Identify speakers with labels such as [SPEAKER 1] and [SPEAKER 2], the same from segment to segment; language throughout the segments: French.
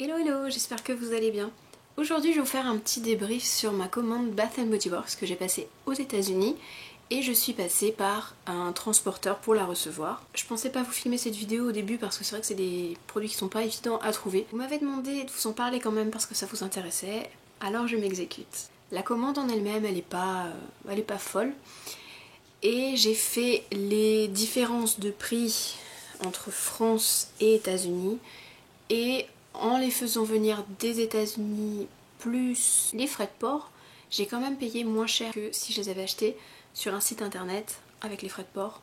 [SPEAKER 1] Hello hello, j'espère que vous allez bien. Aujourd'hui je vais vous faire un petit débrief sur ma commande Bath Body Works que j'ai passée aux États-Unis et je suis passée par un transporteur pour la recevoir. Je pensais pas vous filmer cette vidéo au début parce que c'est vrai que c'est des produits qui sont pas évidents à trouver. Vous m'avez demandé de vous en parler quand même parce que ça vous intéressait, alors je m'exécute. La commande en elle-même elle est pas folle et j'ai fait les différences de prix entre France et États-Unis et en les faisant venir des États-Unis plus les frais de port, j'ai quand même payé moins cher que si je les avais achetés sur un site internet avec les frais de port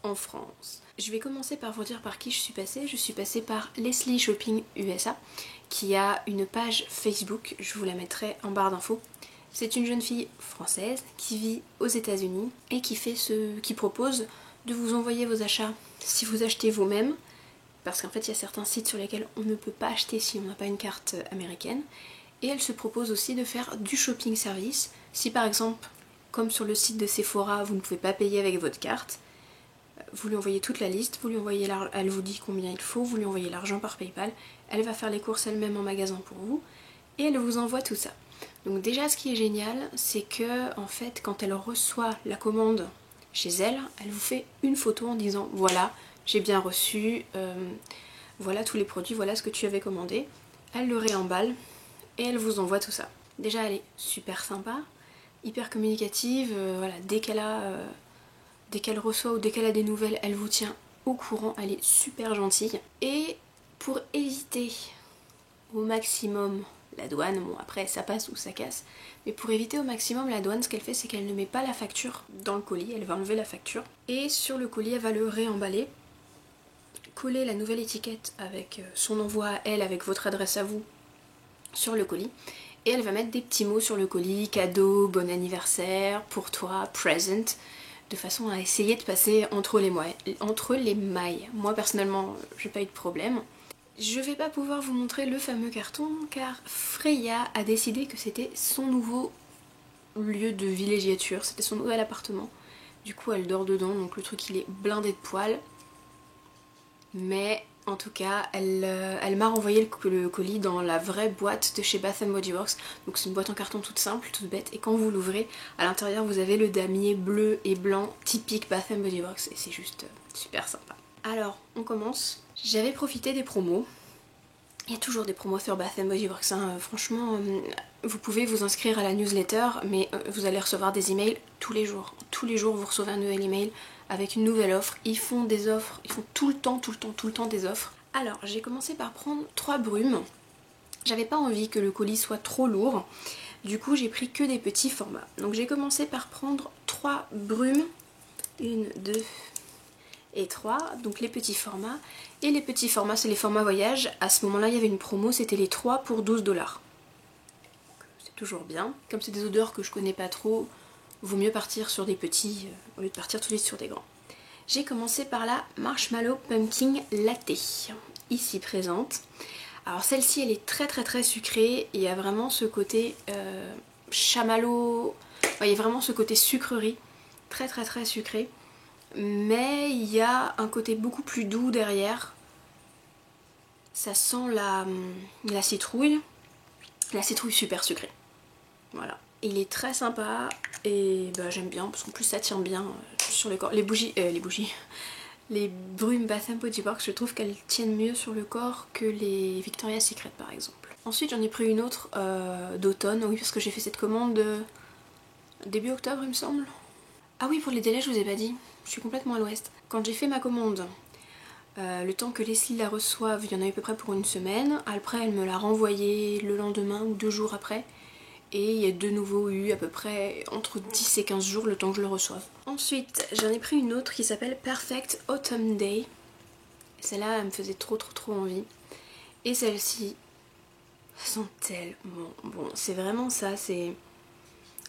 [SPEAKER 1] en France. Je vais commencer par vous dire par qui je suis passée. Je suis passée par Leslie Shopping USA qui a une page Facebook, je vous la mettrai en barre d'infos. C'est une jeune fille française qui vit aux États-Unis et qui propose de vous envoyer vos achats si vous achetez vous-même. Parce qu'en fait il y a certains sites sur lesquels on ne peut pas acheter si on n'a pas une carte américaine. Et elle se propose aussi de faire du shopping service. Si par exemple, comme sur le site de Sephora, vous ne pouvez pas payer avec votre carte, vous lui envoyez toute la liste, elle vous dit combien il faut, vous lui envoyez l'argent par PayPal, elle va faire les courses elle-même en magasin pour vous, et elle vous envoie tout ça. Donc déjà ce qui est génial, c'est que en fait quand elle reçoit la commande chez elle, elle vous fait une photo en disant voilà, j'ai bien reçu, voilà tous les produits, voilà ce que tu avais commandé. Elle le réemballe et elle vous envoie tout ça. Déjà elle est super sympa, hyper communicative, voilà, dès qu'elle reçoit ou dès qu'elle a des nouvelles, elle vous tient au courant, elle est super gentille. Et pour éviter au maximum la douane, bon après ça passe ou ça casse, mais pour éviter au maximum la douane, ce qu'elle fait c'est qu'elle ne met pas la facture dans le colis, elle va enlever la facture, et sur le colis elle va le réemballer, coller la nouvelle étiquette avec son envoi à elle, avec votre adresse à vous sur le colis, et elle va mettre des petits mots sur le colis, cadeau, bon anniversaire, pour toi, present, de façon à essayer de passer entre les mailles. Moi personnellement j'ai pas eu de problème. Je vais pas pouvoir vous montrer le fameux carton car Freya a décidé que c'était son nouveau lieu de villégiature, c'était son nouvel appartement. Du coup elle dort dedans, donc le truc il est blindé de poils. Mais en tout cas elle m'a renvoyé le colis dans la vraie boîte de chez Bath Body Works. Donc c'est une boîte en carton toute simple, toute bête, et quand vous l'ouvrez, à l'intérieur vous avez le damier bleu et blanc typique Bath Body Works et c'est juste super sympa. Alors on commence. J'avais profité des promos. Il y a toujours des promos sur Bath Body Works, hein. Franchement, vous pouvez vous inscrire à la newsletter, mais vous allez recevoir des emails tous les jours. Tous les jours, vous recevez un nouvel email avec une nouvelle offre. Ils font des offres, ils font tout le temps des offres. Alors, j'ai commencé par prendre 3 brumes. J'avais pas envie que le colis soit trop lourd. Du coup, j'ai pris que des petits formats. Donc, j'ai commencé par prendre 3 brumes. 1, 2 et 3, donc les petits formats. Et les petits formats, c'est les formats voyage. À ce moment-là, il y avait une promo, c'était les 3 pour 12 $. C'est toujours bien. Comme c'est des odeurs que je connais pas trop, vaut mieux partir sur des petits au lieu de partir tout de suite sur des grands. J'ai commencé par la Marshmallow Pumpkin Latte, ici présente. Alors celle-ci, elle est très sucrée. Il y a vraiment ce côté chamallow, il y a vraiment ce côté sucrerie, très sucré. Mais il y a un côté beaucoup plus doux derrière. Ça sent la citrouille super sucrée. Voilà. Il est très sympa et bah, j'aime bien parce qu'en plus ça tient bien sur le corps. Les brumes Bath Body Works, je trouve qu'elles tiennent mieux sur le corps que les Victoria's Secret par exemple. Ensuite j'en ai pris une autre d'automne, oui parce que j'ai fait cette commande début octobre il me semble. Ah oui, pour les délais je vous ai pas dit, je suis complètement à l'ouest. Quand j'ai fait ma commande, le temps que Leslie la reçoive, il y en a eu à peu près pour une semaine. Après elle me l'a renvoyé le lendemain ou 2 jours après. Et il y a de nouveau eu à peu près entre 10 et 15 jours le temps que je le reçoive. Ensuite j'en ai pris une autre qui s'appelle Perfect Autumn Day. Celle-là elle me faisait trop envie. Et celle-ci sent tellement bon. C'est vraiment ça, c'est...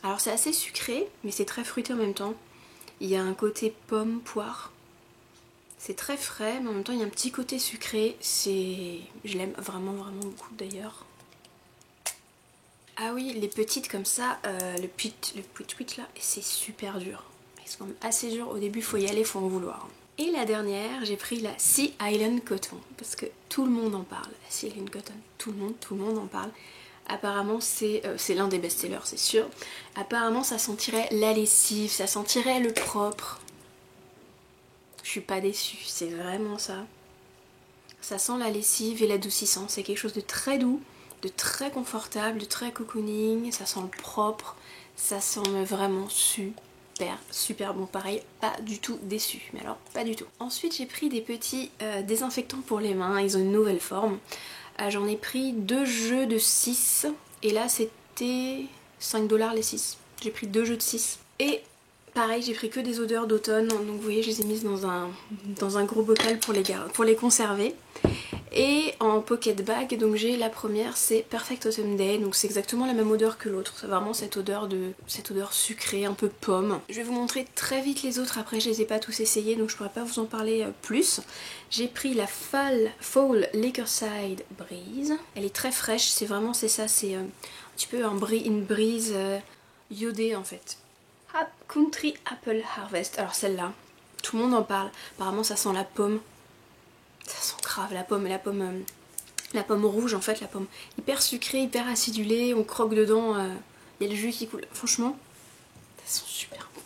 [SPEAKER 1] Alors c'est assez sucré mais c'est très fruité en même temps. Il y a un côté pomme, poire. C'est très frais mais en même temps il y a un petit côté sucré. Je l'aime vraiment beaucoup d'ailleurs. Ah oui, les petites comme ça, le puit là, c'est super dur. Ils sont assez durs, au début faut y aller, faut en vouloir. Et la dernière, j'ai pris la Sea Island Cotton, parce que tout le monde en parle. La Sea Island Cotton, tout le monde en parle. Apparemment c'est l'un des best-sellers, c'est sûr. Apparemment ça sentirait la lessive, ça sentirait le propre. Je suis pas déçue, c'est vraiment ça. Ça sent la lessive et l'adoucissant, c'est quelque chose de très doux, de très confortable, de très cocooning, ça sent le propre, ça sent vraiment super bon. Pareil, pas du tout déçu, mais alors pas du tout. Ensuite j'ai pris des petits désinfectants pour les mains, ils ont une nouvelle forme. J'en ai pris 2 jeux de 6 et là c'était 5$ les 6. J'ai pris 2 jeux de 6. Et pareil, j'ai pris que des odeurs d'automne, donc vous voyez je les ai mises dans un gros bocal pour les conserver. Et en pocket bag, donc j'ai la première, c'est Perfect Autumn Day, donc c'est exactement la même odeur que l'autre, c'est vraiment cette odeur sucrée, un peu pomme. Je vais vous montrer très vite les autres, après je les ai pas tous essayés, donc je pourrais pas vous en parler plus. J'ai pris la Fall Liquorside Breeze, elle est très fraîche, c'est ça, c'est un petit peu une brise iodée en fait. Country Apple Harvest, alors celle-là, tout le monde en parle, apparemment ça sent la pomme. Ça sent grave la pomme rouge en fait, la pomme hyper sucrée, hyper acidulée, on croque dedans, il y a le jus qui coule. Franchement, ça sent super bon.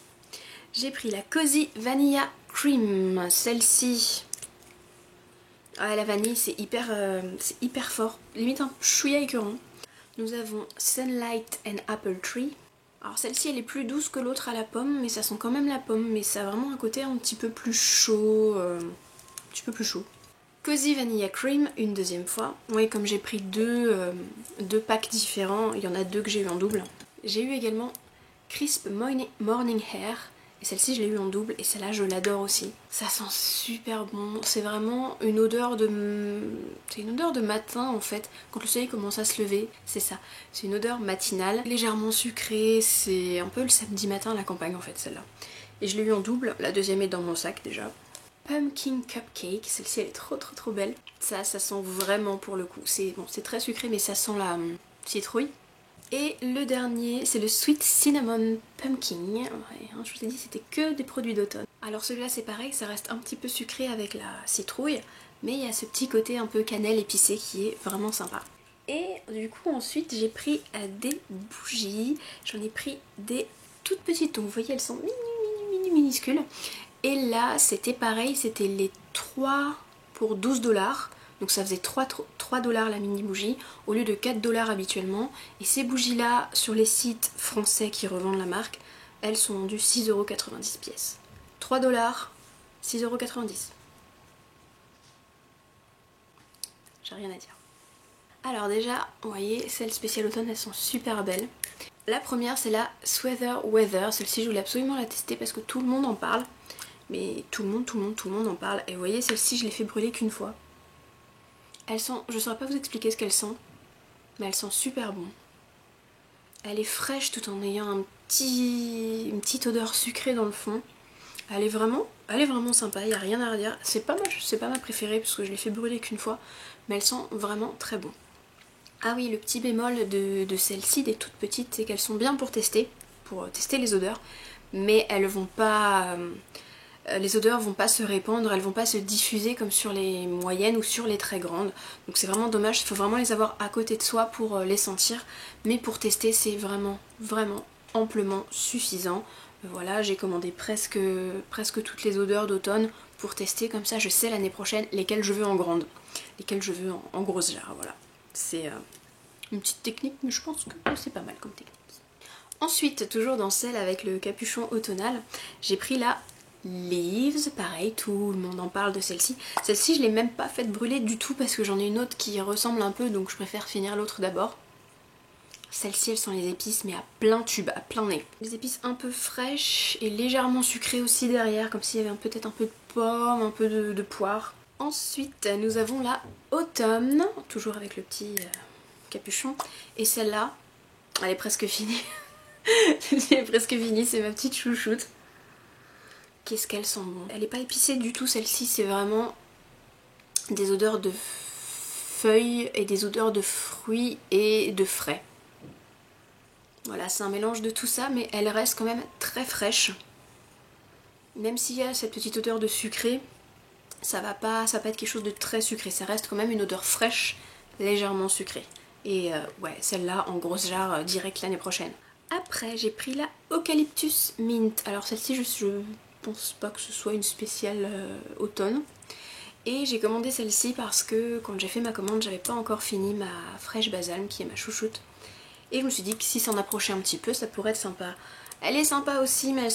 [SPEAKER 1] J'ai pris la Cozy Vanilla Cream, celle-ci. Ah, la vanille c'est hyper fort, limite un chouïa écœurant. Nous avons Sunlight and Apple Tree. Alors celle-ci elle est plus douce que l'autre à la pomme, mais ça sent quand même la pomme, mais ça a vraiment un côté un petit peu plus chaud, Cozy Vanilla Cream, une deuxième fois. Oui, comme j'ai pris deux packs différents, il y en a 2 que j'ai eu en double. J'ai eu également Crisp Morning Hair, et celle-ci je l'ai eu en double, et celle-là je l'adore aussi. Ça sent super bon, c'est vraiment une odeur de... C'est une odeur de matin en fait, quand le soleil commence à se lever, c'est ça. C'est une odeur matinale, légèrement sucrée, c'est un peu le samedi matin à la campagne en fait celle-là. Et je l'ai eu en double, la deuxième est dans mon sac déjà. Pumpkin Cupcake, celle-ci elle est trop belle. Ça sent vraiment pour le coup. C'est très sucré mais ça sent la citrouille. Et le dernier c'est le Sweet Cinnamon Pumpkin. Ouais, hein, je vous ai dit c'était que des produits d'automne. Alors celui-là c'est pareil, ça reste un petit peu sucré avec la citrouille, mais il y a ce petit côté un peu cannelle épicée qui est vraiment sympa. Et du coup ensuite j'ai pris des bougies. J'en ai pris des toutes petites, donc vous voyez elles sont minuscules. Et là c'était pareil, c'était les 3 pour 12$, donc ça faisait 3$ la mini bougie au lieu de 4$ habituellement. Et ces bougies là sur les sites français qui revendent la marque, elles sont vendues 6,90€ pièce. 3$, 6,90€. J'ai rien à dire. Alors déjà, vous voyez, celles spéciales automne, elles sont super belles. La première c'est la Sweater Weather, celle-ci je voulais absolument la tester parce que tout le monde en parle. Mais tout le monde en parle. Et vous voyez, celle-ci, je l'ai fait brûler qu'une fois. Elles sont... Je saurais pas vous expliquer ce qu'elles sentent, mais elles sont super bon. Elle est fraîche tout en ayant une petite odeur sucrée dans le fond. Elle est vraiment sympa, il n'y a rien à redire. C'est pas ma préférée parce que je l'ai fait brûler qu'une fois, mais elles sont vraiment très bon. Ah oui, le petit bémol de celles-ci, des toutes petites, c'est qu'elles sont bien pour tester les odeurs, mais elles vont pas... les odeurs vont pas se répandre, elles vont pas se diffuser comme sur les moyennes ou sur les très grandes. Donc c'est vraiment dommage, il faut vraiment les avoir à côté de soi pour les sentir. Mais pour tester c'est vraiment amplement suffisant. Voilà, j'ai commandé presque toutes les odeurs d'automne pour tester, comme ça je sais l'année prochaine lesquelles je veux en grande, lesquelles je veux en grosse jarre, voilà. C'est une petite technique mais je pense que c'est pas mal comme technique. Ensuite, toujours dans celle avec le capuchon automnal, j'ai pris la Leaves, pareil, tout le monde en parle de celle-ci. Celle-ci je l'ai même pas faite brûler du tout parce que j'en ai une autre qui ressemble un peu, donc je préfère finir l'autre d'abord. Celle-ci elles sont les épices mais à plein tube, à plein nez. Des épices un peu fraîches et légèrement sucrées aussi derrière, comme s'il y avait peut-être un peu de pomme, un peu de poire. Ensuite nous avons la Autumn, toujours avec le petit capuchon, et celle-là, elle est presque finie. Elle est presque finie, c'est ma petite chouchoute. Qu'est-ce qu'elles sont bonnes. Elle n'est pas épicée du tout celle-ci, c'est vraiment des odeurs de feuilles et des odeurs de fruits et de frais. Voilà, c'est un mélange de tout ça, mais elle reste quand même très fraîche. Même s'il y a cette petite odeur de sucré, ça va pas être quelque chose de très sucré, ça reste quand même une odeur fraîche, légèrement sucrée. Et ouais, celle-là en grosse jarre direct l'année prochaine. Après, j'ai pris la Eucalyptus Mint. Alors celle-ci, je pense pas que ce soit une spéciale automne. Et j'ai commandé celle-ci parce que quand j'ai fait ma commande, j'avais pas encore fini ma fraîche balsam qui est ma chouchoute. Et je me suis dit que si s'en approchait un petit peu, ça pourrait être sympa. Elle est sympa aussi, mais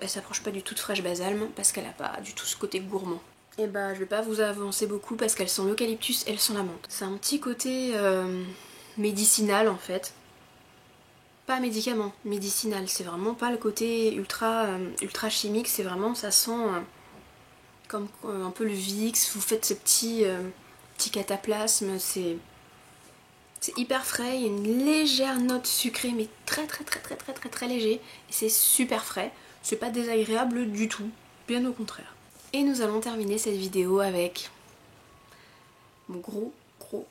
[SPEAKER 1] elle s'approche pas du tout de fraîche balsam parce qu'elle a pas du tout ce côté gourmand. Et bah je vais pas vous avancer beaucoup parce qu'elles sont l'eucalyptus, elles sont la menthe. C'est un petit côté médicinal en fait. Pas médicament, médicinal. C'est vraiment pas le côté ultra chimique, c'est vraiment, ça sent comme un peu le Vicks, vous faites ce petit cataplasme, c'est hyper frais, il y a une légère note sucrée mais très léger et c'est super frais, c'est pas désagréable du tout, bien au contraire. Et nous allons terminer cette vidéo avec mon gros coup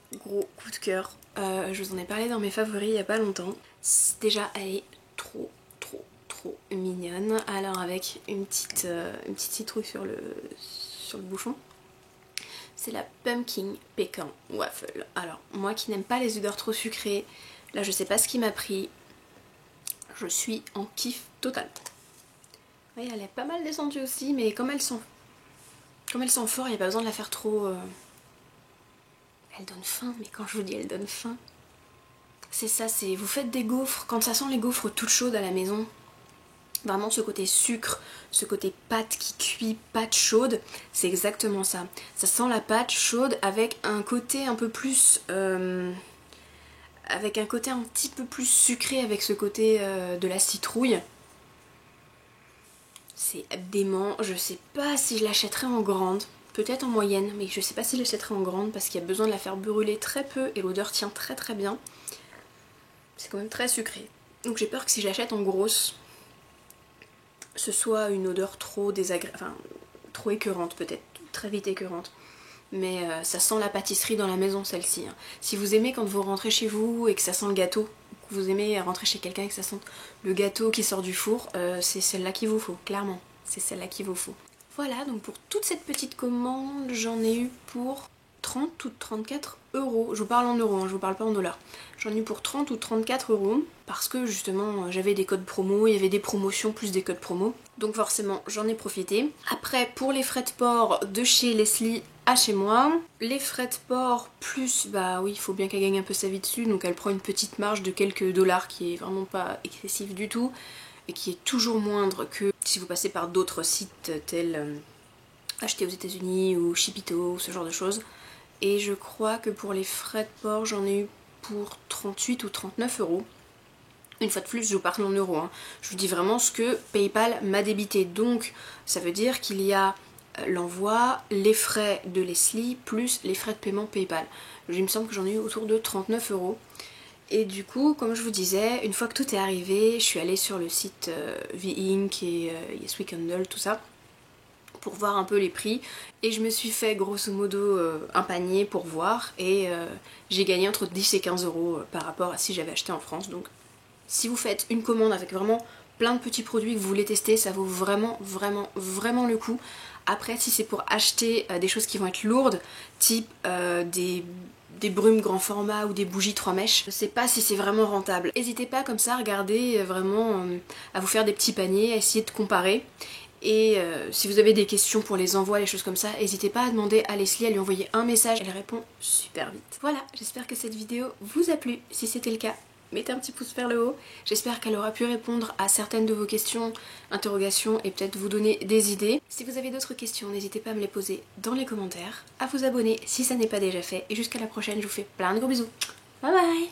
[SPEAKER 1] de cœur. Je vous en ai parlé dans mes favoris il y a pas longtemps. Déjà elle est trop mignonne. Alors avec une petite citrouille sur le bouchon. C'est la Pumpkin Pecan Waffle. Alors moi qui n'aime pas les odeurs trop sucrées, là je sais pas ce qui m'a pris. Je suis en kiff total. Oui, elle est pas mal descendue aussi, mais comme elles sont fortes, il n'y a pas besoin de la faire trop... Elle donne faim, mais quand je vous dis elle donne faim, c'est ça, c'est vous faites des gaufres, quand ça sent les gaufres toutes chaudes à la maison, vraiment ce côté sucre, ce côté pâte qui cuit, pâte chaude, c'est exactement ça. Ça sent la pâte chaude avec un côté un peu plus... avec un côté un petit peu plus sucré, avec ce côté de la citrouille. C'est dément, je sais pas si je l'achèterais en grande, peut-être en moyenne, mais je sais pas si je l'achèterais en grande parce qu'il y a besoin de la faire brûler très peu et l'odeur tient très bien. C'est quand même très sucré. Donc j'ai peur que si je l'achète en grosse, ce soit une odeur trop désagréable, enfin trop écœurante peut-être, très vite écœurante. Mais ça sent la pâtisserie dans la maison celle-ci. Hein. Si vous aimez quand vous rentrez chez vous et que ça sent le gâteau, que vous aimez rentrer chez quelqu'un et que ça sent le gâteau qui sort du four, c'est celle-là qu'il vous faut, clairement. C'est celle-là qu'il vous faut. Voilà, donc pour toute cette petite commande, j'en ai eu pour 30 ou 34 euros. Je vous parle en euros, hein, je vous parle pas en dollars. J'en ai eu pour 30 ou 34 euros parce que justement j'avais des codes promo, il y avait des promotions plus des codes promo. Donc forcément j'en ai profité. Après pour les frais de port de chez Leslie à chez moi, les frais de port plus, bah oui il faut bien qu'elle gagne un peu sa vie dessus, donc elle prend une petite marge de quelques dollars qui est vraiment pas excessive du tout et qui est toujours moindre que si vous passez par d'autres sites tels acheter aux États-Unis ou Shipito, ce genre de choses. Et je crois que pour les frais de port, j'en ai eu pour 38 ou 39 euros. Une fois de plus, je vous parle en euros. Hein. Je vous dis vraiment ce que PayPal m'a débité. Donc, ça veut dire qu'il y a l'envoi, les frais de Leslie, plus les frais de paiement PayPal. Il me semble que j'en ai eu autour de 39 euros. Et du coup, comme je vous disais, une fois que tout est arrivé, je suis allée sur le site V-Ink et Yes We Candle, tout ça, pour voir un peu les prix. Et je me suis fait grosso modo un panier pour voir. Et j'ai gagné entre 10 et 15 euros par rapport à si j'avais acheté en France. Donc si vous faites une commande avec vraiment plein de petits produits que vous voulez tester, ça vaut vraiment le coup. Après, si c'est pour acheter des choses qui vont être lourdes, type des brumes grand format ou des bougies 3 mèches, je sais pas si c'est vraiment rentable. N'hésitez pas comme ça à regarder vraiment, à vous faire des petits paniers, à essayer de comparer. Et si vous avez des questions pour les envois, les choses comme ça, n'hésitez pas à demander à Leslie, à lui envoyer un message, elle répond super vite. Voilà, j'espère que cette vidéo vous a plu. Si c'était le cas, mettez un petit pouce vers le haut. J'espère qu'elle aura pu répondre à certaines de vos questions, interrogations et peut-être vous donner des idées. Si vous avez d'autres questions, n'hésitez pas à me les poser dans les commentaires, à vous abonner si ça n'est pas déjà fait. Et jusqu'à la prochaine, je vous fais plein de gros bisous. Bye bye!